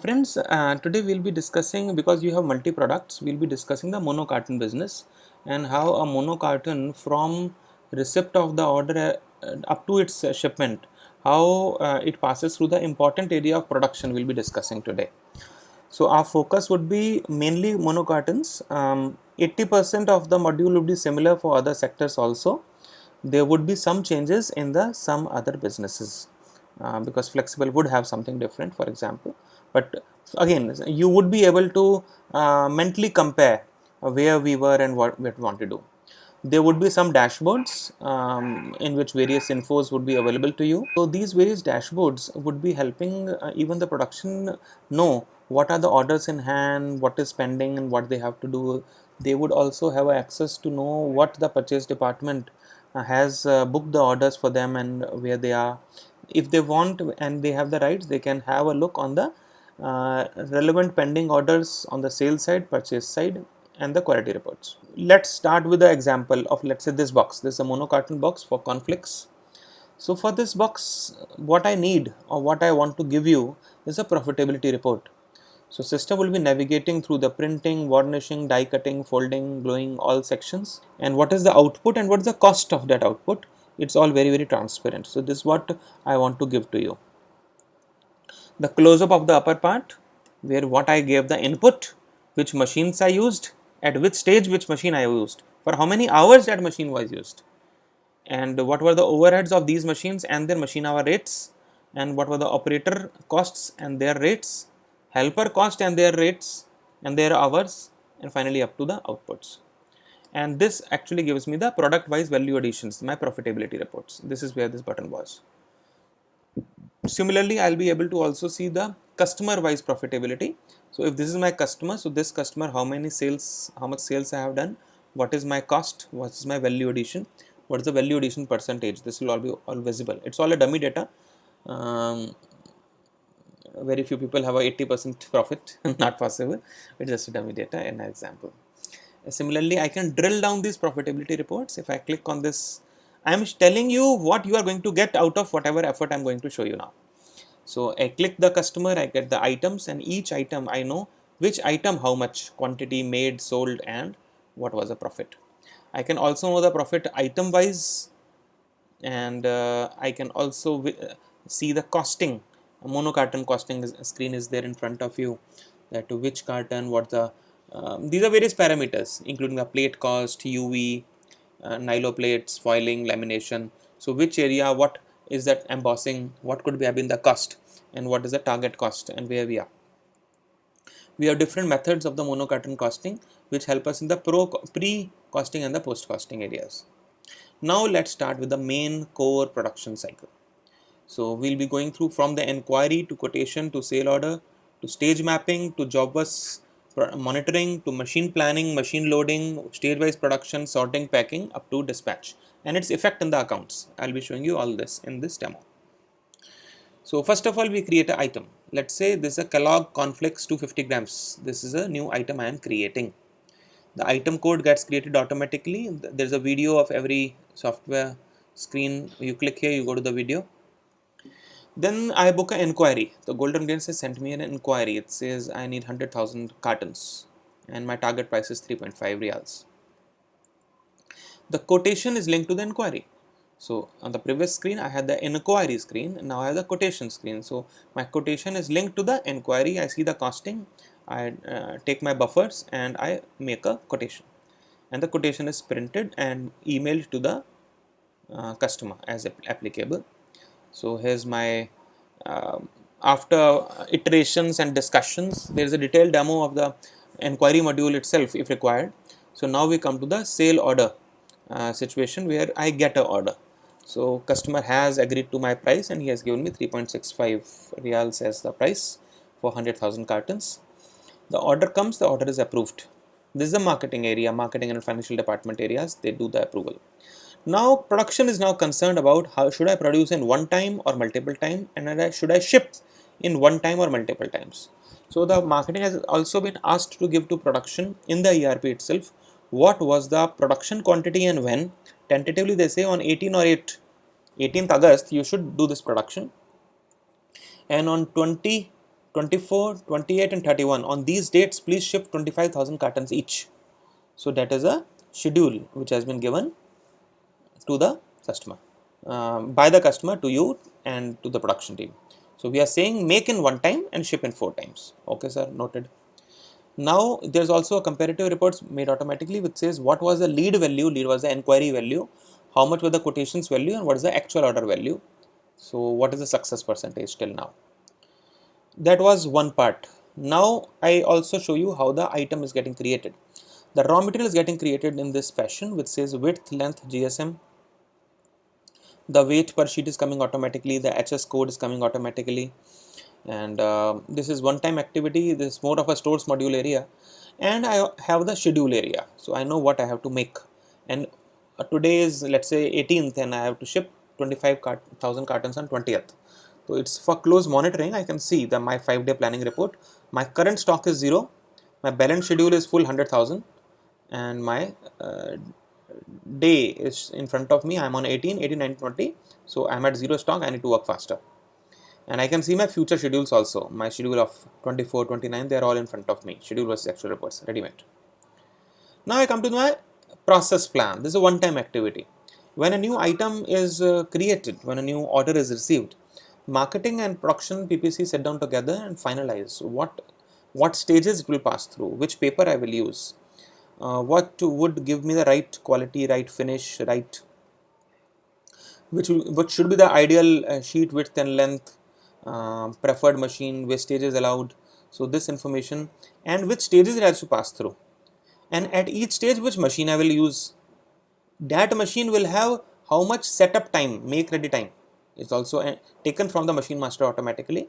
Friends, today we'll be discussing, because you have multi products, we'll be discussing the mono carton business and how a mono carton from receipt of the order up to its shipment, how it passes through the important area of production we'll be discussing today. So our focus would be mainly mono cartons. 80% of the module would be similar for other sectors also. There would be some changes in the some other businesses because flexible would have something different, for example. But again, you would be able to mentally compare where we were and what we want to do. There would be some dashboards in which various infos would be available to you. So these various dashboards would be helping even the production know what are the orders in hand, what is pending, and what they have to do. They would also have access to know what the purchase department has booked the orders for them and where they are. If they want and they have the rights, they can have a look on the relevant pending orders on the sales side, purchase side, and the quality reports. Let's start with the example of, let's say, this box. This is a mono carton box for conflicts. So for this box, what I need or what I want to give you is a profitability report. So system will be navigating through the printing, varnishing, die cutting, folding, gluing, all sections, and what is the output and what is the cost of that output. It's all very transparent. So this is what I want to give to you. The close-up of the upper part, where what I gave the input, which machines I used, at which stage which machine I used, for how many hours that machine was used, and what were the overheads of these machines and their machine hour rates, and what were the operator costs and their rates, helper cost and their rates and their hours, and finally up to the outputs. And this actually gives me the product wise value additions, my profitability reports. This is where this button was. Similarly, I'll be able to also see the customer wise profitability. So if this is my customer, so this customer, how many sales, how much sales I have done, what is my cost, what is my value addition, what is the value addition percentage. This will all be all visible. It's all a dummy data. Very few people have a 80% profit. Not possible. It's just a dummy data and an example. Similarly, I can drill down these profitability reports. If I click on this, I am telling you what you are going to get out of whatever effort I'm going to show you now. So I click the customer, I get the items, and each item I know which item, how much quantity made, sold, and what was the profit. I can also know the profit item wise, and I can also see the costing. A mono carton costing screen is there in front of you, that which carton, what the these are various parameters including the plate cost, UV, nilo plates, foiling, lamination. So which area, what is that embossing, what could be have been the cost, and what is the target cost, and where we are. We have different methods of the mono carton costing which help us in the pre costing and the post costing areas. Now let's start with the main core production cycle. So we'll be going through from the inquiry to quotation to sale order to stage mapping to job bus monitoring to machine planning, machine loading, stage wise production, sorting, packing up to dispatch and its effect in the accounts. I'll be showing you all this in this demo. So first of all, we create an item. Let's say this is a Kellogg Cornflakes 250 grams. This is a new item I am creating. The item code gets created automatically. There's a video of every software screen. You click here, you go to the video. Then I book an inquiry. The Golden Grains has sent me an inquiry. It says I need 100,000 cartons and my target price is 3.5 reals. The quotation is linked to the inquiry. So on the previous screen I had the inquiry screen, and now I have the quotation screen. So my quotation is linked to the inquiry. I see the costing, I take my buffers and I make a quotation, and the quotation is printed and emailed to the customer as applicable. So here's my after iterations and discussions, there is a detailed demo of the inquiry module itself if required. So now we come to the sale order situation where I get an order. So customer has agreed to my price and he has given me 3.65 reals as the price for 100,000 cartons. The order comes, the order is approved. This is the marketing area, marketing and financial department areas, they do the approval. Now production is now concerned about how should I produce in one time or multiple time, and should I ship in one time or multiple times. So the marketing has also been asked to give to production in the ERP itself what was the production quantity and when. Tentatively they say on 18th August you should do this production, and on 24, 28 and 31. On these dates, please ship 25,000 cartons each. So that is a schedule which has been given to the customer, by the customer to you and to the production team. So we are saying make in one time and ship in 4 times. Okay, sir, noted. Now there's also a comparative reports made automatically which says what was the lead value, lead was the inquiry value, how much were the quotations value, and what is the actual order value. So what is the success percentage till now? That was one part. Now I also show you how the item is getting created. The raw material is getting created in this fashion which says width, length, GSM. The weight per sheet is coming automatically, the HS code is coming automatically, and this is one time activity. This is more of a stores module area, and I have the schedule area, so I know what I have to make. And today is, let's say, 18th, and I have to ship 25,000 cartons on 20th. So it's for close monitoring. I can see that my 5-day planning report, my current stock is 0, my balance schedule is full 100,000, and my day is in front of me. I'm on 18, 18, 19, 20. So I'm at 0 stock. I need to work faster. And I can see my future schedules also. My schedule of 24, 29, they're all in front of me. Schedule versus actual reports, ready-made. Now I come to my process plan. This is a one-time activity. When a new item is created, when a new order is received, marketing and production PPC sit down together and finalize what stages it will pass through, which paper I will use, what would give me the right quality, right finish, right, what should be the ideal sheet width and length, preferred machine, which stages allowed. So this information and which stages it has to pass through, and at each stage which machine I will use. That machine will have how much setup time, make ready time is also taken from the machine master automatically,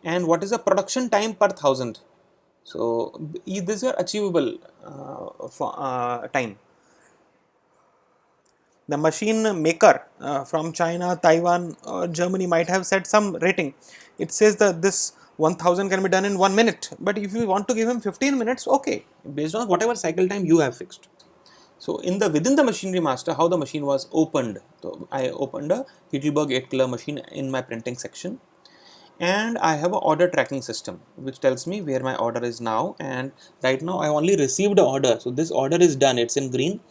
and what is the production time per 1,000. So these are achievable time. The machine maker from China, Taiwan, or Germany might have set some rating. It says that this 1,000 can be done in 1 minute, but if you want to give him 15 minutes, okay, based on whatever cycle time you have fixed. So within the machinery master, how the machine was opened. So I opened a Heidelberg 8 color machine in my printing section, and I have an order tracking system which tells me where my order is now, and right now I only received the order. So this order is done, it's in green.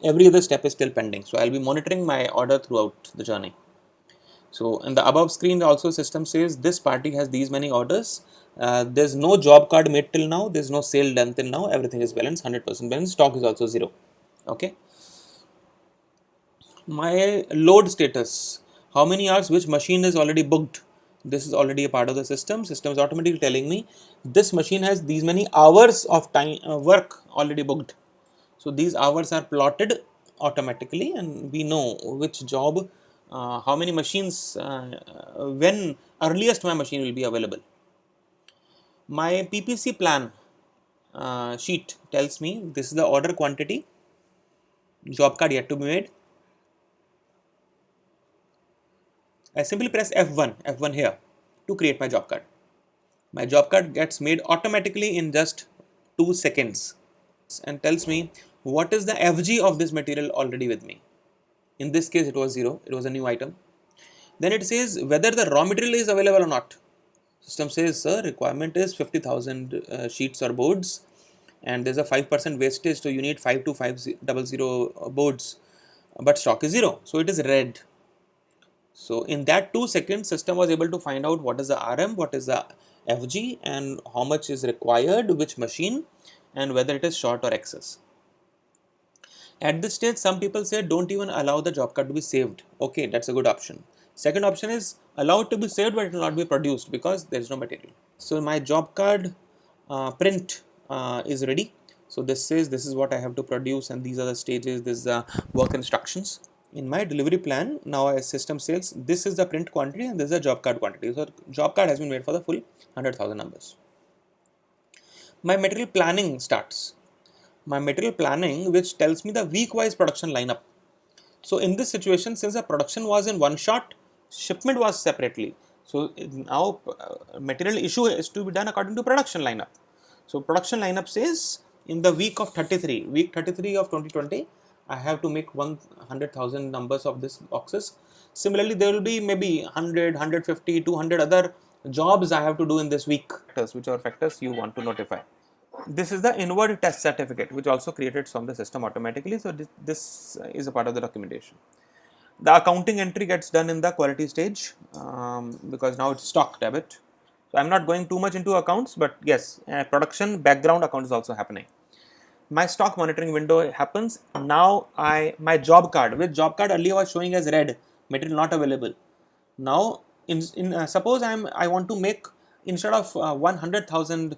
Every other step is still pending. So I'll be monitoring my order throughout the journey. So in the above screen also system says this party has these many orders. There's no job card made till now. There's no sale done till now. Everything is balanced, 100% balanced. Stock is also 0. Okay. My load status, how many hours which machine is already booked. This is already a part of the system. System is automatically telling me this machine has these many hours of time work already booked. So these hours are plotted automatically, and we know which job, how many machines, when earliest my machine will be available. My PPC plan sheet tells me this is the order quantity, job card yet to be made. I simply press F1 here to create my job card. My job card gets made automatically in just 2 seconds and tells me what is the FG of this material already with me. In this case, it was 0. It was a new item. Then it says whether the raw material is available or not. System says, sir, requirement is 50,000 sheets or boards, and there's a 5% wastage, so you need 52500 boards, but stock is 0. So it is red. So in that 2 seconds, system was able to find out what is the RM, what is the FG, and how much is required, which machine, and whether it is short or excess. At this stage, some people say don't even allow the job card to be saved. Okay, that's a good option. Second option is allow it to be saved, but it will not be produced because there is no material. So my job card print is ready. So this says this is what I have to produce, and these are the stages. This is the work instructions. In my delivery plan, now a system says this is the print quantity and this is the job card quantity. So job card has been made for the full 100,000 numbers. My material planning starts. My material planning, which tells me the week-wise production lineup. So in this situation, since the production was in one shot, shipment was separately. So now material issue is to be done according to production lineup. So production lineup says in the week of 33, week 33 of 2020, I have to make 100,000 numbers of these boxes. Similarly, there will be maybe 100, 150, 200 other jobs I have to do in this week, which are factors you want to notify. This is the inward test certificate, which also created from the system automatically. So this is a part of the documentation. The accounting entry gets done in the quality stage because now it's stock debit. So I'm not going too much into accounts, but yes, production background account is also happening. My stock monitoring window happens. Now my job card, with job card earlier was showing as red, material not available. Now suppose I want to make, instead of 100,000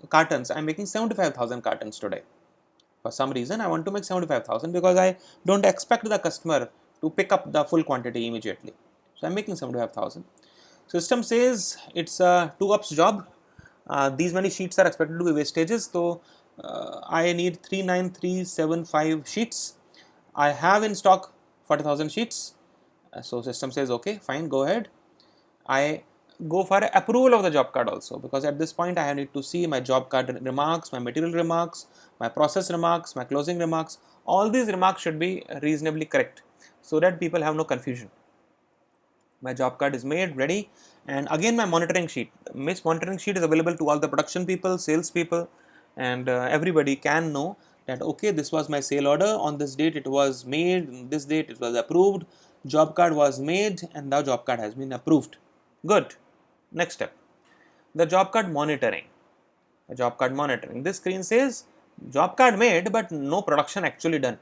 cartons, I'm making 75,000 cartons today. For some reason I want to make 75,000 because I don't expect the customer to pick up the full quantity immediately. So I'm making 75,000. System says it's a 2 ups job. These many sheets are expected to be wastages, so I need 39375 sheets. I have in stock 40,000 sheets. So system says okay, fine, go ahead. I go for approval of the job card also, because at this point I need to see my job card remarks, my material remarks, my process remarks, my closing remarks. All these remarks should be reasonably correct so that people have no confusion. My job card is made ready, and again my monitoring sheet. This monitoring sheet is available to all the production people, sales people, and everybody can know that okay, this was my sale order, on this date it was made, on this date it was approved, job card was made, and the job card has been approved. Good. Next step, the job card monitoring. The job card monitoring. This screen says job card made, but no production actually done.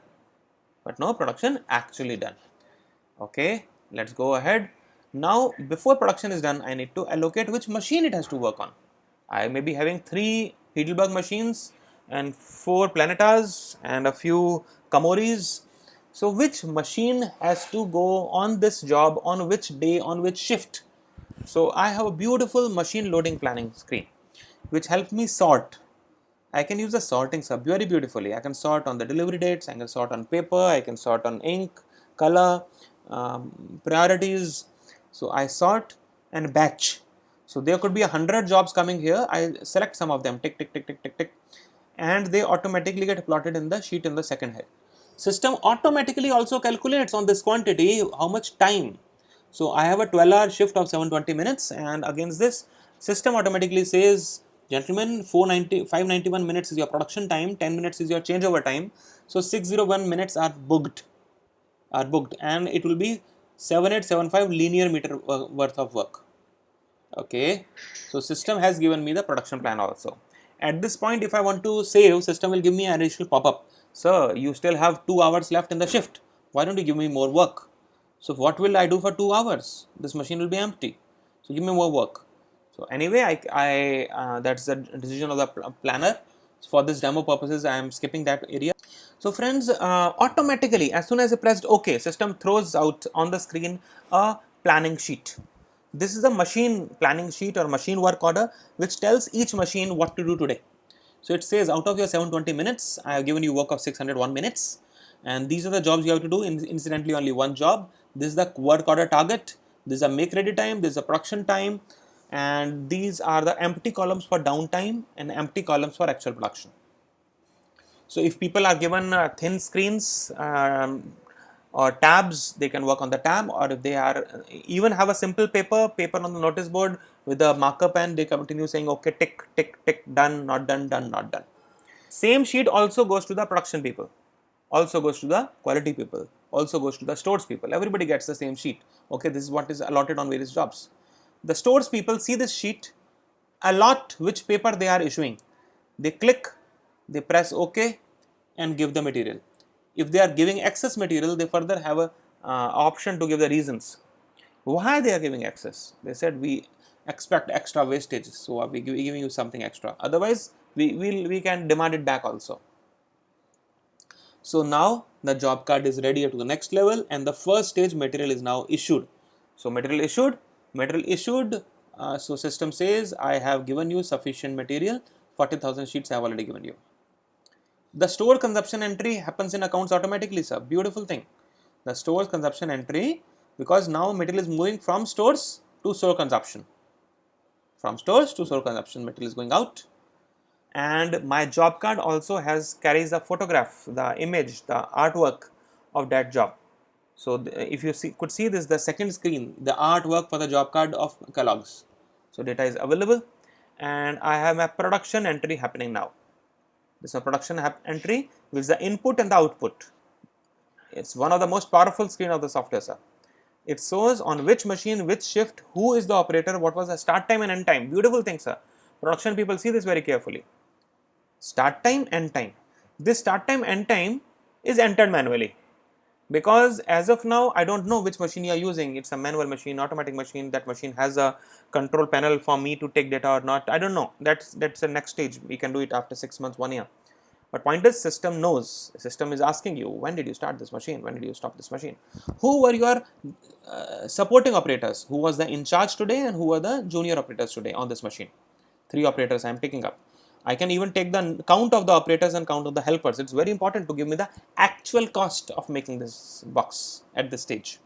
Okay, let's go ahead. Now, before production is done, I need to allocate which machine it has to work on. I may be having 3 Heidelberg machines and 4 Planetas and a few Kamoris. So, which machine has to go on this job, on which day, on which shift? So, I have a beautiful machine loading planning screen which helps me sort. I can use the sorting sub very beautifully. I can sort on the delivery dates, I can sort on paper, I can sort on ink, color, priorities. So I sort and batch. So there could be 100 jobs coming here. I select some of them, tick, tick, tick, tick, tick, tick, and they automatically get plotted in the sheet in the second head. System automatically also calculates on this quantity how much time. So I have a 12-hour shift of 720 minutes, and against this, system automatically says, gentlemen, 591 minutes is your production time, 10 minutes is your changeover time. So 601 minutes are booked, and it will be 7875 linear meter worth of work. Okay, so system has given me the production plan also. At this point, if I want to save, system will give me an additional pop-up. Sir, you still have 2 hours left in the shift. Why don't you give me more work? So what will I do for 2 hours? This machine will be empty. So give me more work. So anyway, that's the decision of the planner. For this demo purposes, I am skipping that area. So friends, automatically as soon as I pressed OK, system throws out on the screen a planning sheet. This is a machine planning sheet or machine work order which tells each machine what to do today. So it says out of your 720 minutes, I have given you work of 601 minutes, and these are the jobs you have to do. Incidentally, only one job. This is the work order target. This is a make ready time. This is a production time, and these are the empty columns for downtime and empty columns for actual production. So if people are given thin screens or tabs, they can work on the tab, or if they are even have a simple paper on the notice board with a marker pen, they continue saying okay, tick, tick, tick, done, not done, done, not done. Same sheet also goes to the production people, also goes to the quality people, also goes to the stores people. Everybody gets the same sheet. Okay, this is what is allotted on various jobs. The stores people see this sheet, allot which paper they are issuing. They click, they press OK and give the material. If they are giving excess material, they further have a option to give the reasons why they are giving excess. They said we expect extra wastages, so we giving you something extra. Otherwise, we can demand it back also. So now the job card is ready to the next level, and the first stage material is now issued. So material issued. So system says I have given you sufficient material. 40,000 sheets I have already given you. The store consumption entry happens in accounts automatically, sir. Beautiful thing. The stores consumption entry, because now material is moving from stores to store consumption. From stores to store consumption, material is going out. And my job card also carries a photograph, the image, the artwork of that job. So if you could see this, the second screen, the artwork for the job card of Kellogg's. So data is available, and I have my production entry happening now. This is a production entry with the input and the output. It's one of the most powerful screen of the software, sir. It shows on which machine, which shift, who is the operator, what was the start time and end time. Beautiful thing, sir. Production people see this very carefully. Start time, end time. This start time, end time is entered manually, because as of now I don't know which machine you are using. It's a manual machine, automatic machine. That machine has a control panel for me to take data or not. I don't know. That's the next stage. We can do it after 6 months, 1 year. But point is, system knows. The system is asking you, when did you start this machine? When did you stop this machine? Who were your supporting operators? Who was the in charge today, and who were the junior operators today on this machine? 3 operators I am picking up. I can even take the count of the operators and count of the helpers. It's very important to give me the actual cost of making this box at this stage.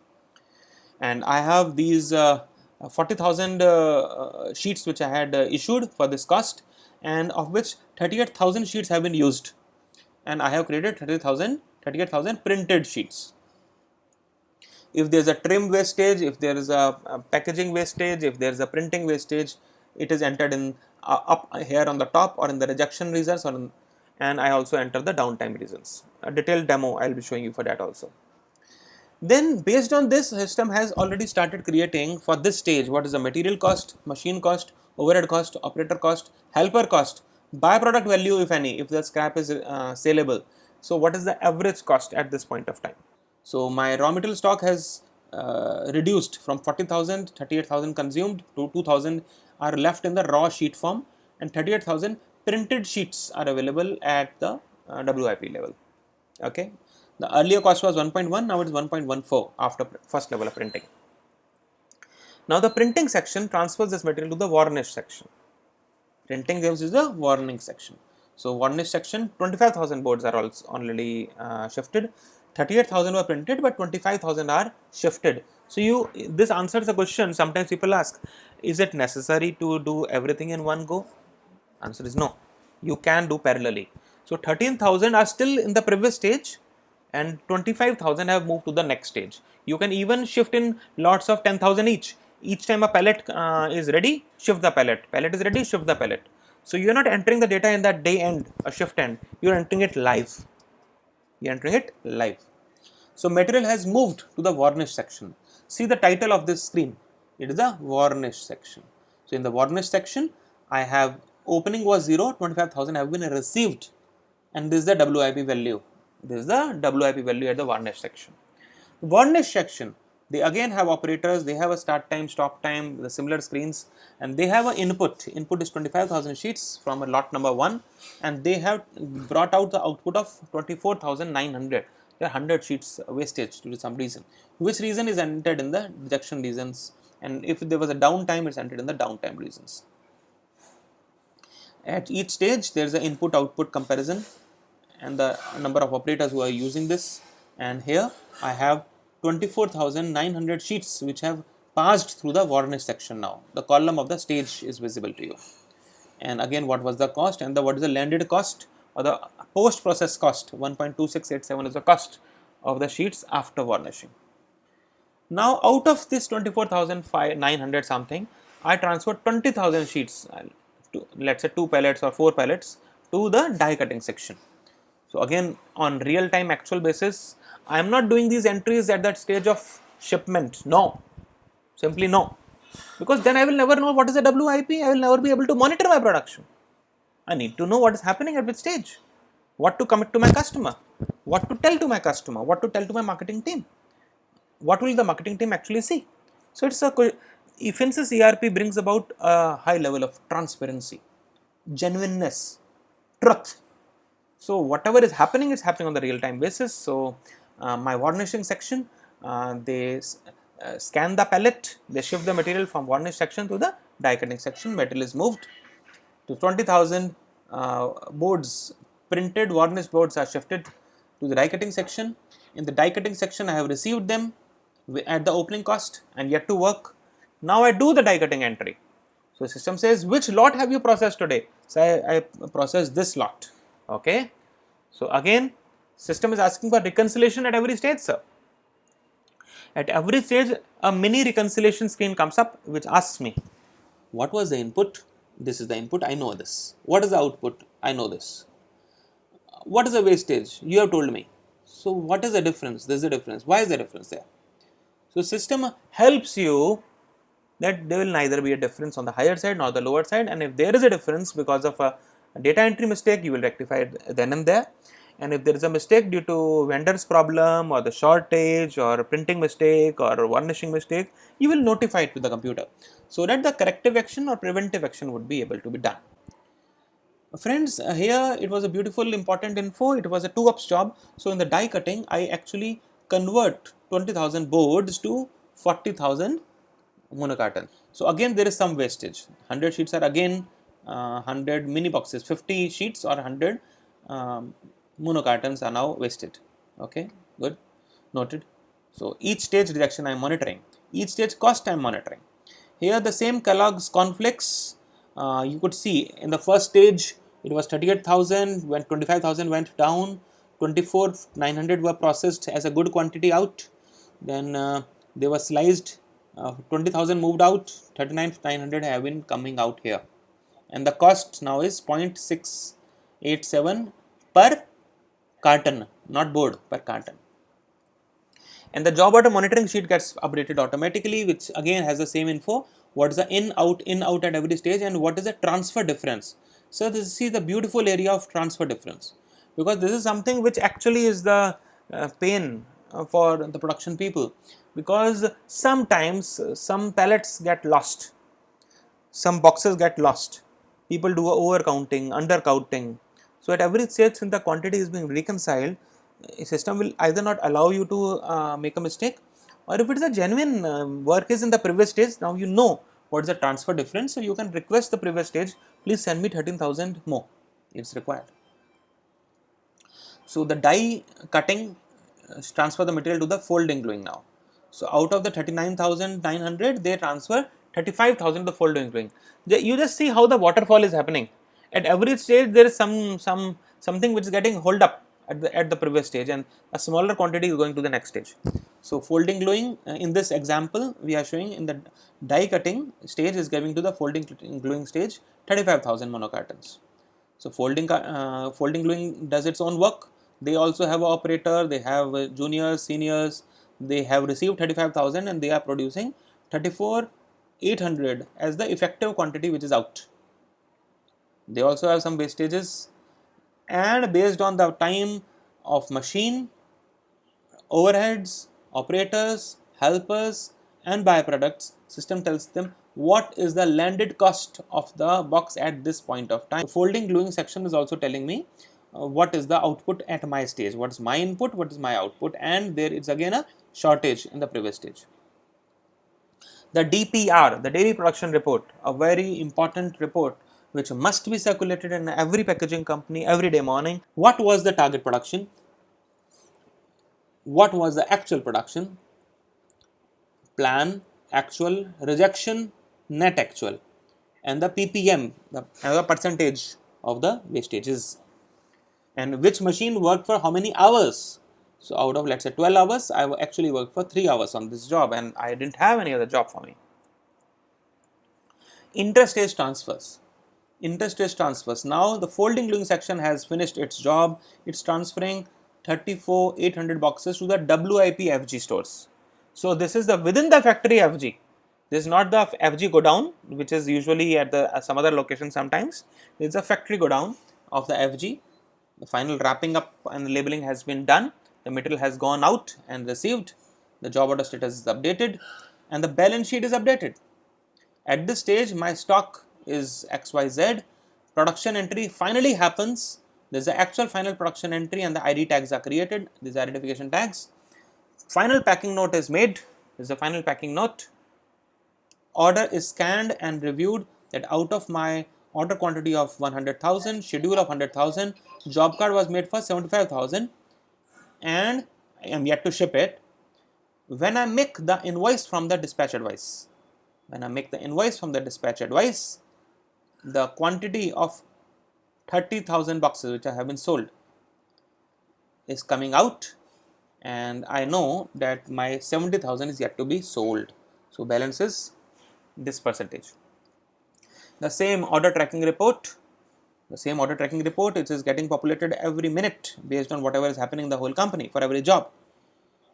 And I have these 40,000 sheets which I had issued for this cost, and of which 38,000 sheets have been used, and I have created 38,000 printed sheets. If there is a trim wastage, if there is a packaging wastage, if there is a printing wastage, it is entered in up here on the top, or in the rejection reasons, and I also enter the downtime reasons. A detailed demo I will be showing you for that also. Then based on this, system has already started creating for this stage what is the material cost, machine cost, overhead cost, operator cost, helper cost, byproduct value if any, if the scrap is saleable. So what is the average cost at this point of time? So my raw material stock has reduced from 40,000, 38,000 consumed to 2,000 are left in the raw sheet form, and 38,000 printed sheets are available at the WIP level. Okay. The earlier cost was 1.1, now it is 1.14 after first level of printing. Now the printing section transfers this material to the varnish section. Printing gives is the varnish section. So varnish section, 25,000 boards are also already shifted. 38,000 were printed, but 25,000 are shifted. So this answers the question. Sometimes people ask, is it necessary to do everything in one go? Answer is no. You can do parallelly. So 13,000 are still in the previous stage, and 25,000 have moved to the next stage. You can even shift in lots of 10,000 each. Each time a pallet is ready, shift the pallet. Pallet is ready, shift the pallet. So you are not entering the data in that day end, a shift end. You are entering it live. You are entering it live. So material has moved to the varnish section. See the title of this screen. It is the varnish section. So in the varnish section, I have opening was 0, 25,000 have been received, and this is the WIP value. This is the WIP value at the varnish section. Varnish section, they again have operators, they have a start time, stop time, the similar screens, and they have an input. Input is 25,000 sheets from a lot number 1, and they have brought out the output of 24,900. There are 100 sheets wastage due to some reason. Which reason is entered in the rejection reasons, and if there was a downtime, it's entered in the downtime reasons. At each stage, there is an input output comparison and the number of operators who are using this, and here I have 24,900 sheets which have passed through the varnish section. Now the column of the stage is visible to you, and again what was the cost, and what is the landed cost or the post process cost. 1.2687 is the cost of the sheets after varnishing. Now out of this 24,900 something, I transferred 20,000 sheets to, let's say 2 pallets or 4 pallets, to the die cutting section. So again, on real time actual basis, I am not doing these entries at that stage of shipment. No, simply no, because then I will never know what is a WIP. I will never be able to monitor my production. I need to know what is happening at which stage, what to commit to my customer, what to tell to my customer, what to tell to my marketing team, what will the marketing team actually see. So it's Efensys ERP brings about a high level of transparency, genuineness, truth. So whatever is happening, it's happening on the real-time basis. So my varnishing section, they scan the pallet, they shift the material from varnish section to the die cutting section. Material is moved to 20,000 boards, printed varnished boards are shifted to the die cutting section. In the die cutting section, I have received them at the opening cost and yet to work. Now I do the die cutting entry. So system says, which lot have you processed today? So I processed this lot. Okay. So again, system is asking for reconciliation at every stage, sir. At every stage, a mini reconciliation screen comes up which asks me, what was the input? This is the input, I know this. What is the output? I know this. What is the wastage? You have told me. So what is the difference? There is a difference. Why is the difference there? So system helps you that there will neither be a difference on the higher side nor the lower side, and if there is a difference because of a data entry mistake, you will rectify it then and there. And if there is a mistake due to vendor's problem or the shortage or printing mistake or varnishing mistake, you will notify it to the computer so that the corrective action or preventive action would be able to be done. Friends, here it was a beautiful important info. It was a 2-ups job. So in the die cutting, I actually convert 20,000 boards to 40,000 monocarton. So again there is some wastage. 100 sheets are again 100 mini boxes. 50 sheets or 100 monocartons are now wasted. Okay, good, noted. So each stage rejection I am monitoring. Each stage cost I am monitoring. Here the same Kellogg's cornflakes, you could see in the first stage it was 38,000, when 25,000 went down, 24,900 were processed as a good quantity out, then they were sliced, 20,000 moved out, 39,900 have been coming out here, and the cost now is 0.687 per carton, not board, per carton. And the job order monitoring sheet gets updated automatically, which again has the same info. What is the in out at every stage, and what is the transfer difference. So this is the beautiful area of transfer difference, because this is something which actually is the pain for the production people, because sometimes some pallets get lost, some boxes get lost, people do over counting, under counting. So at every stage, since the quantity is being reconciled, a system will either not allow you to make a mistake, or if it is a genuine work is in the previous stage, now you know what is the transfer difference. So you can request the previous stage, please send me 13,000 more, it's required. So the die cutting transfer the material to the folding gluing now. So out of the 39,900, they transfer 35,000 to folding gluing. You just see how the waterfall is happening. At every stage, there is something which is getting hold up at the previous stage, and a smaller quantity is going to the next stage. So folding gluing, in this example we are showing in the die cutting stage is giving to the folding gluing stage 35,000 monocartons. So folding gluing does its own work. They also have an operator, they have juniors, seniors, they have received 35,000 and they are producing 34,800 as the effective quantity which is out. They also have some wastages, and based on the time of machine, overheads, operators, helpers and byproducts, system tells them what is the landed cost of the box at this point of time. The folding gluing section is also telling me what is the output at my stage, what is my input, what is my output, and there is again a shortage in the previous stage. The DPR, the daily production report, a very important report which must be circulated in every packaging company every day morning. What was the target production? What was the actual production? Plan, actual, rejection, net actual, and the PPM, the percentage of the wastages, and which machine worked for how many hours. So out of, let's say, 12 hours, I actually worked for 3 hours on this job and I didn't have any other job for me. Interstage transfers. Interstage transfers. Now the folding gluing section has finished its job. It's transferring 34,800 boxes to the WIP FG stores. So this is the within the factory FG. This is not the FG godown, which is usually at the some other location sometimes. This is a factory godown of the FG. The final wrapping up and labeling has been done. The material has gone out and received. The job order status is updated and the balance sheet is updated. At this stage, my stock is XYZ. Production entry finally happens. There is the actual final production entry and the ID tags are created. These are identification tags. Final packing note is made. This is the final packing note. Order is scanned and reviewed that out of my order quantity of 100,000, schedule of 100,000, job card was made for 75,000 and I am yet to ship it. When I make the invoice from the dispatch advice, the quantity of 30,000 boxes which have been sold is coming out, and I know that my 70,000 is yet to be sold. So balance is this percentage. The same order tracking report, it is getting populated every minute based on whatever is happening in the whole company for every job.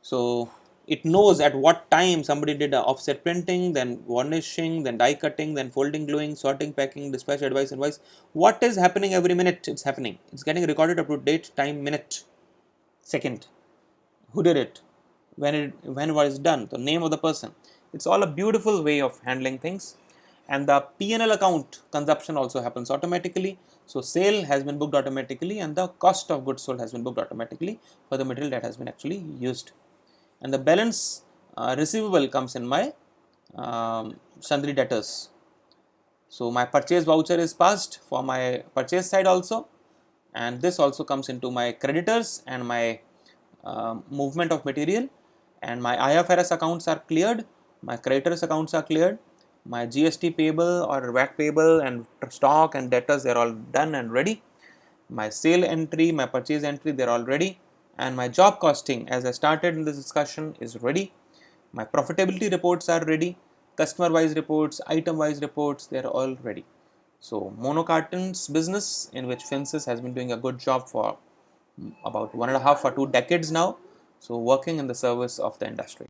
So it knows at what time somebody did a offset printing, then varnishing, then die cutting, then folding, gluing, sorting, packing, dispatch, advice, invoice. What is happening every minute? It's happening. It's getting recorded up to date, time, minute, second. Who did it? When was it done? The name of the person. It's all a beautiful way of handling things. And the P&L account consumption also happens automatically. So sale has been booked automatically, and the cost of goods sold has been booked automatically for the material that has been actually used. And the balance receivable comes in my sundry debtors. So my purchase voucher is passed for my purchase side also, and this also comes into my creditors and my movement of material, and my IFRS accounts are cleared, my creditors accounts are cleared, my GST payable or VAT payable and stock and debtors, they are all done and ready. My sale entry, my purchase entry, they are all ready, and my job costing, as I started in this discussion, is ready. My profitability reports are ready, customer wise reports, item wise reports, they are all ready. So Mono Cartons business, in which Finsis has been doing a good job for about 1.5 or 2 decades now, so working in the service of the industry.